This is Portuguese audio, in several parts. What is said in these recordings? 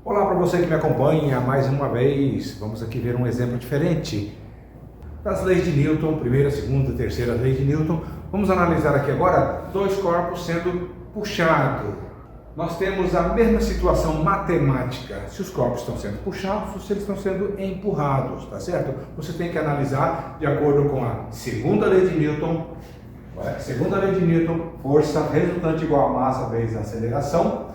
Olá para você que me acompanha mais uma vez. Vamos aqui ver um exemplo diferente das leis de Newton, primeira, segunda, terceira lei de Newton. Vamos analisar aqui agora dois corpos sendo puxados. Nós temos a mesma situação matemática, se os corpos estão sendo puxados ou se eles estão sendo empurrados, tá certo? Você tem que analisar de acordo com a segunda lei de Newton. Segunda lei de Newton, força resultante igual a massa vezes a aceleração.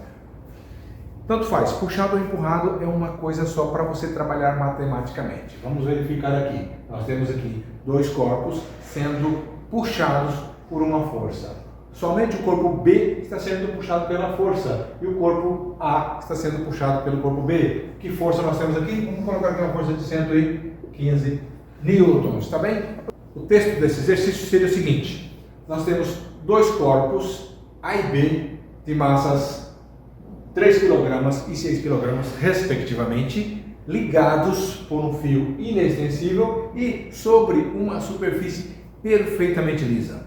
Tanto faz, puxado ou empurrado é uma coisa só para você trabalhar matematicamente. Vamos verificar aqui. Nós temos aqui dois corpos sendo puxados por uma força. Somente o corpo B está sendo puxado pela força e o corpo A está sendo puxado pelo corpo B. Que força nós temos aqui? Vamos colocar aqui uma força de 115 newtons, tá bem? O texto desse exercício seria o seguinte. Nós temos dois corpos, A e B, de massas 3 kg e 6 kg, respectivamente, ligados por um fio inextensível e sobre uma superfície perfeitamente lisa.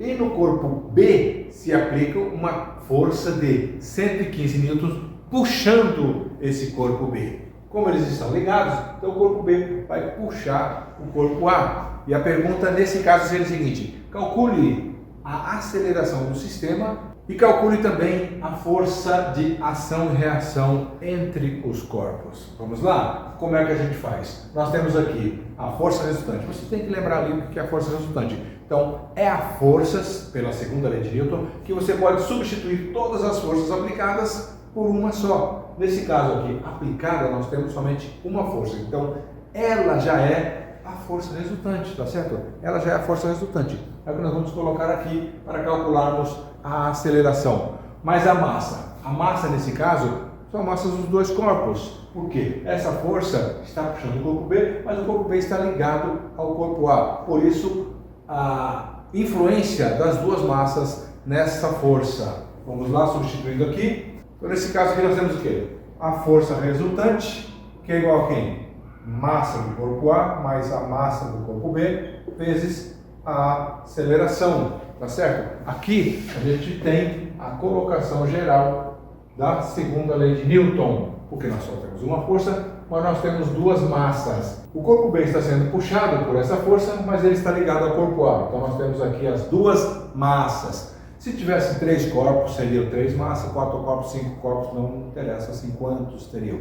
E no corpo B se aplica uma força de 115 newtons puxando esse corpo B. Como eles estão ligados, então o corpo B vai puxar o corpo A. E a pergunta nesse caso seria a seguinte: calcule a aceleração do sistema e calcule também a força de ação e reação entre os corpos. Vamos lá? Como é que a gente faz? Nós temos aqui a força resultante. Você tem que lembrar ali o que é a força resultante. Então, é a força, pela segunda lei de Newton, que você pode substituir todas as forças aplicadas por uma só. Nesse caso aqui, aplicada, nós temos somente uma força. Então, ela já é a força resultante, tá certo? Ela já é a força resultante. É o que nós vamos colocar aqui para calcularmos a aceleração. Mas a massa nesse caso, são massas dos dois corpos. Por quê? Essa força está puxando o corpo B, mas o corpo B está ligado ao corpo A. Por isso, a influência das duas massas nessa força. Vamos lá, substituindo aqui. Então, nesse caso aqui nós temos o quê? A força resultante, que é igual a quem? Massa do corpo A mais a massa do corpo B, vezes a aceleração, tá certo? Aqui a gente tem a colocação geral da segunda lei de Newton, porque nós só temos uma força, mas nós temos duas massas. O corpo B está sendo puxado por essa força, mas ele está ligado ao corpo A. Então nós temos aqui as duas massas. Se tivesse 3 corpos, seriam 3 massas, 4 corpos, 5 corpos, não interessa assim quantos teriam.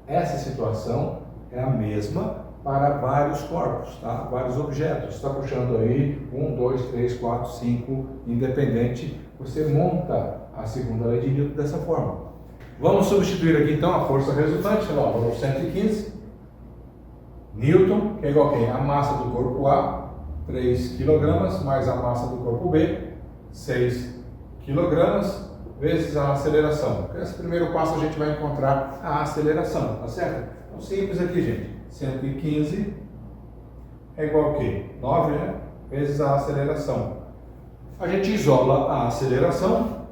Essa situação é a mesma para vários corpos, tá? Vários objetos. Está puxando aí 1, 2, 3, 4, 5, independente. Você monta a segunda lei de Newton dessa forma. Vamos substituir aqui então a força resultante, ó, valor 115 newton, que é igual a quem? A massa do corpo A, 3 kg, mais a massa do corpo B, 6 kg, vezes a aceleração. Nesse primeiro passo a gente vai encontrar a aceleração, tá certo? Então simples aqui, gente. 115 é igual a quê? 9, né? Vezes a aceleração. A gente isola a aceleração.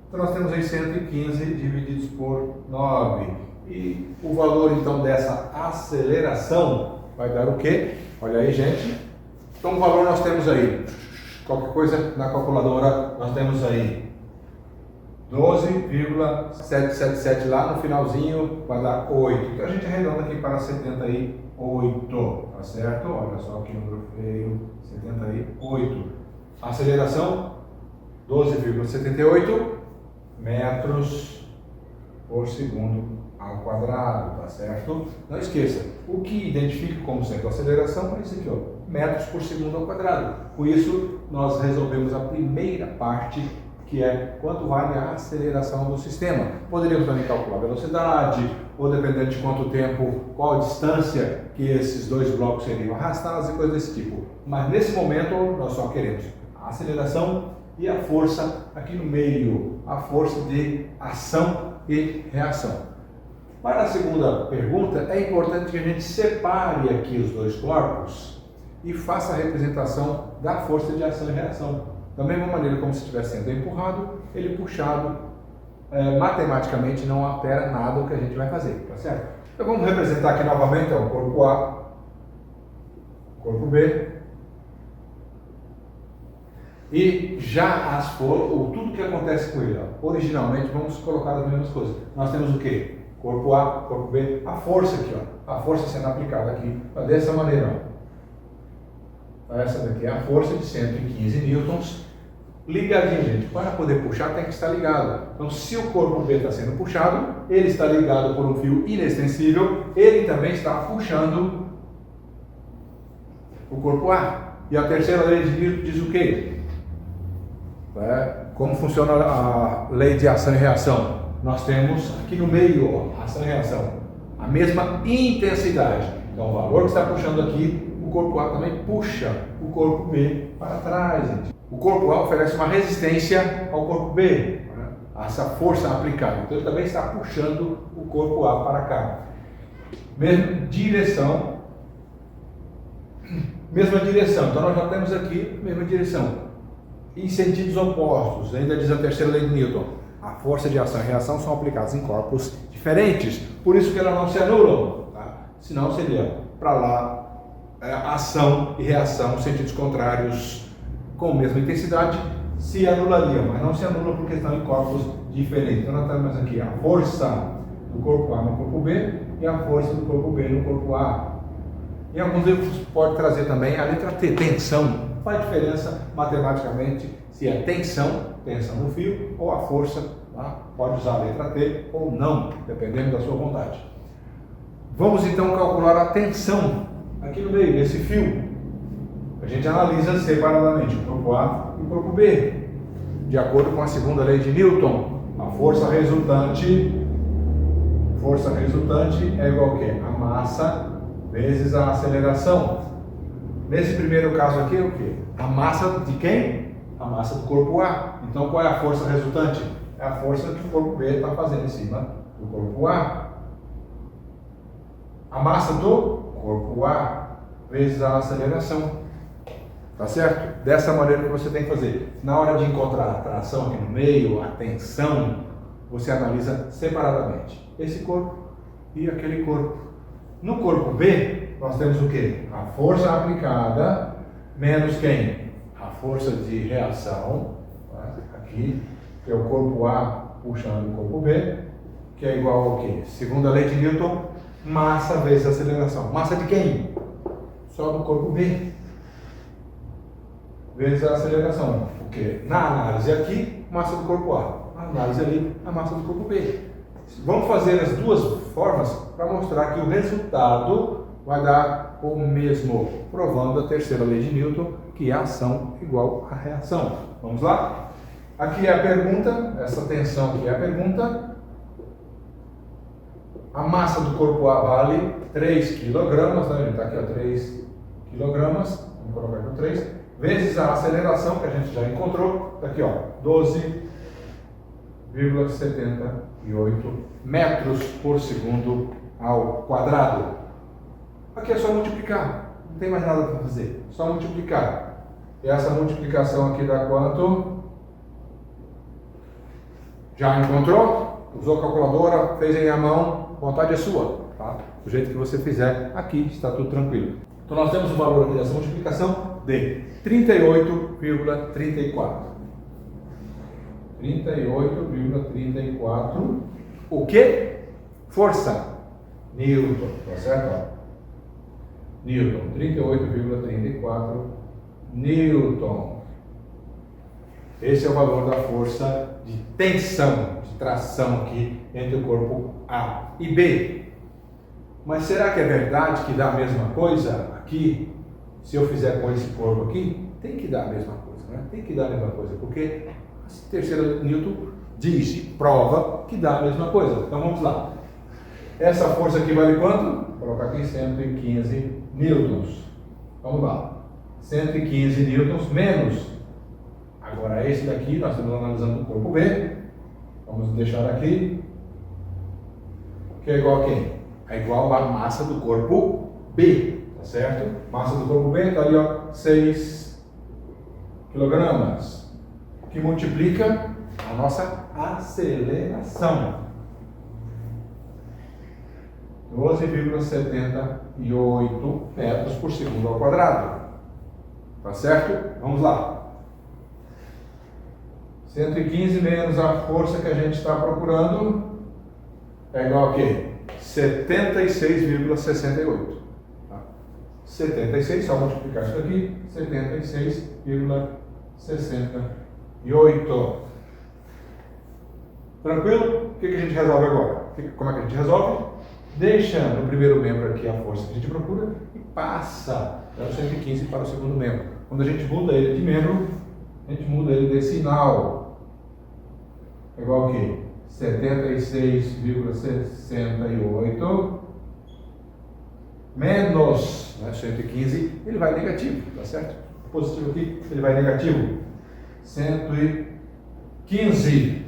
Então nós temos aí 115 divididos por 9. E o valor então dessa aceleração vai dar o quê? Olha aí, gente. Então o valor nós temos aí, qualquer coisa na calculadora, nós temos aí 12,777 lá no finalzinho vai dar 8. Então a gente arredonda aqui para 78, tá certo? Olha só que número feio, 78. A aceleração, 12,78 metros por segundo ao quadrado, tá certo? Não esqueça, o que identifica como sendo a aceleração é isso aqui, ó, metros por segundo ao quadrado. Com isso, nós resolvemos a primeira parte, que é quanto vale a aceleração do sistema. Poderíamos também calcular a velocidade, ou dependendo de quanto tempo, qual a distância que esses dois blocos seriam arrastados e coisas desse tipo. Mas nesse momento, nós só queremos a aceleração e a força aqui no meio, a força de ação e reação. Para a segunda pergunta, é importante que a gente separe aqui os dois corpos e faça a representação da força de ação e reação. Da mesma maneira como se estivesse sendo empurrado, ele puxado, matematicamente não altera nada o que a gente vai fazer, tá certo? Então vamos representar aqui novamente o corpo A, corpo B. E já tudo que acontece com ele, ó, originalmente, vamos colocar as mesmas coisas. Nós temos o quê? Corpo A, corpo B, a força aqui, ó, a força sendo aplicada aqui, dessa maneira, ó. Essa daqui é a força de 115 newtons, ligadinho, gente. Para poder puxar tem que estar ligado. Então, se o corpo B está sendo puxado, ele está ligado por um fio inextensível, ele também está puxando o corpo A. E a terceira lei de Newton diz o quê? Como funciona a lei de ação e reação? Nós temos aqui no meio, ó, ação e reação, a mesma intensidade. Então, o valor que está puxando aqui, o corpo A também puxa o corpo B para trás, gente. O corpo A oferece uma resistência ao corpo B, essa força aplicada. Então, ele também está puxando o corpo A para cá. Mesma direção. Então nós já temos aqui a mesma direção. Em sentidos opostos, ainda diz a terceira lei de Newton, a força de ação e reação são aplicadas em corpos diferentes, por isso que elas não se anulam, tá? Senão seria para lá ação e reação, sentidos contrários com a mesma intensidade, se anulariam, mas não se anulam porque estão em corpos diferentes. Então nós temos aqui a força do corpo A no corpo B e a força do corpo B no corpo A. Em alguns livros pode trazer também a letra T, tensão. Faz diferença matematicamente se é tensão no fio, ou a força, tá? Pode usar a letra T ou não, dependendo da sua vontade. Vamos então calcular a tensão aqui no meio desse fio. A gente analisa separadamente o corpo A e o corpo B. De acordo com a segunda lei de Newton, a força resultante é igual a quê? A massa vezes a aceleração. Nesse primeiro caso aqui é o quê? A massa de quem? A massa do corpo A. Então qual é a força resultante? É a força que o corpo B está fazendo em cima do corpo A. A massa do corpo A vezes a aceleração. Tá certo? Dessa maneira que você tem que fazer. Na hora de encontrar a tração aqui no meio, a tensão, você analisa separadamente esse corpo e aquele corpo. No corpo B, nós temos o quê? A força aplicada menos quem? A força de reação, tá? Aqui, que é o corpo A puxando o corpo B, que é igual ao quê? Segundo a lei de Newton, massa vezes aceleração. Massa de quem? Só do corpo B. Vezes a aceleração. Porque na análise aqui, massa do corpo A. Na análise ali, a massa do corpo B. Vamos fazer as duas formas para mostrar que o resultado vai dar o mesmo, provando a terceira lei de Newton, que é a ação igual à reação. Vamos lá? Aqui é a pergunta, essa tensão aqui é a pergunta. A massa do corpo A vale 3 kg, né? Ele está aqui, ó, 3 kg, vamos colocar aqui 3, vezes a aceleração que a gente já encontrou, está aqui, ó, 12,78 metros por segundo ao quadrado. Aqui é só multiplicar, não tem mais nada para fazer, só multiplicar. E essa multiplicação aqui dá quanto? Já encontrou? Usou a calculadora, fez em a mão, vontade é sua, tá? Do jeito que você fizer, aqui está tudo tranquilo. Então nós temos o valor aqui dessa multiplicação de 38,34. 38,34. O que? Força. Newton, tá certo? Newton, 38,34 Newton. Esse é o valor da força de tensão, de tração aqui entre o corpo A e B. Mas será que é verdade que dá a mesma coisa aqui? Se eu fizer com esse corpo aqui, tem que dar a mesma coisa, né? Tem que dar a mesma coisa, porque a terceira Newton diz e prova que dá a mesma coisa. Então vamos lá. Essa força aqui vale quanto? Vou colocar aqui 115 newtons. Vamos lá. 115 newtons menos. Agora esse daqui, nós estamos analisando o corpo B. Vamos deixar aqui. Que é igual a quem? É igual à massa do corpo B. Tá certo? Massa do corpo B está ali, ó, 6 kg. Que multiplica a nossa aceleração. 12,78 metros por segundo ao quadrado. Tá certo? Vamos lá. 115 menos a força que a gente está procurando é igual a quê? 76,68. Tá? 76, só multiplicar isso aqui, 76,68. Tranquilo? O que a gente resolve agora? Como é que a gente resolve? Deixa no primeiro membro aqui a força que a gente procura e passa o 115 para o segundo membro. Quando a gente muda ele de membro, a gente muda ele de sinal. É igual a quê? 76,68 menos 115, ele vai negativo, tá certo? Positivo aqui, ele vai negativo. 115.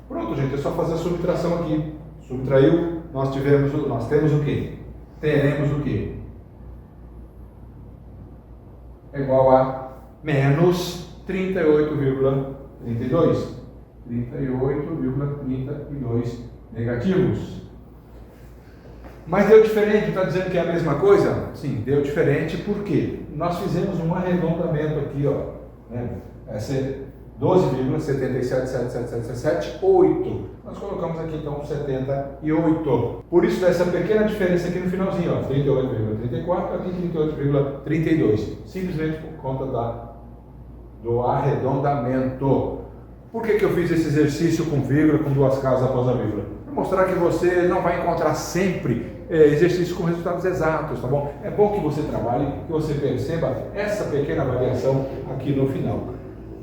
Pronto, gente, é só fazer a subtração aqui. Subtraiu, nós temos o quê? Teremos o quê? É igual a menos 38,32. 38,32 negativos. Mas deu diferente, está dizendo que é a mesma coisa? Sim, deu diferente porque nós fizemos um arredondamento aqui, ó. Né? Essa é 12,7777778. Nós colocamos aqui então 78. Por isso dessa pequena diferença aqui no finalzinho, ó, 38,34 aqui 38,32. Simplesmente por conta do arredondamento. Por que eu fiz esse exercício com vírgula, com duas casas após a vírgula? Para mostrar que você não vai encontrar sempre exercícios com resultados exatos, tá bom? É bom que você trabalhe, que você perceba essa pequena variação aqui no final.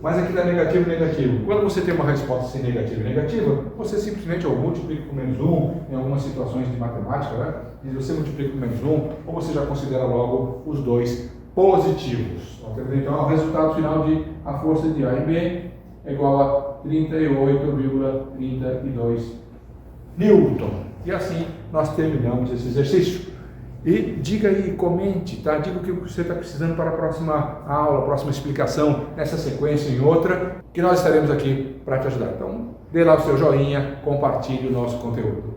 Mas aqui dá negativo, negativo. Quando você tem uma resposta assim, negativa e negativa, você simplesmente ou multiplica por menos 1, em algumas situações de matemática, né? E você multiplica por menos 1, ou você já considera logo os dois positivos. Então, o resultado final de a força de A e B é igual a 38,32 Newton. E assim nós terminamos esse exercício. E diga aí, comente, tá? Diga o que você está precisando para a próxima aula, a próxima explicação, nessa sequência e em outra, que nós estaremos aqui para te ajudar. Então, dê lá o seu joinha, compartilhe o nosso conteúdo.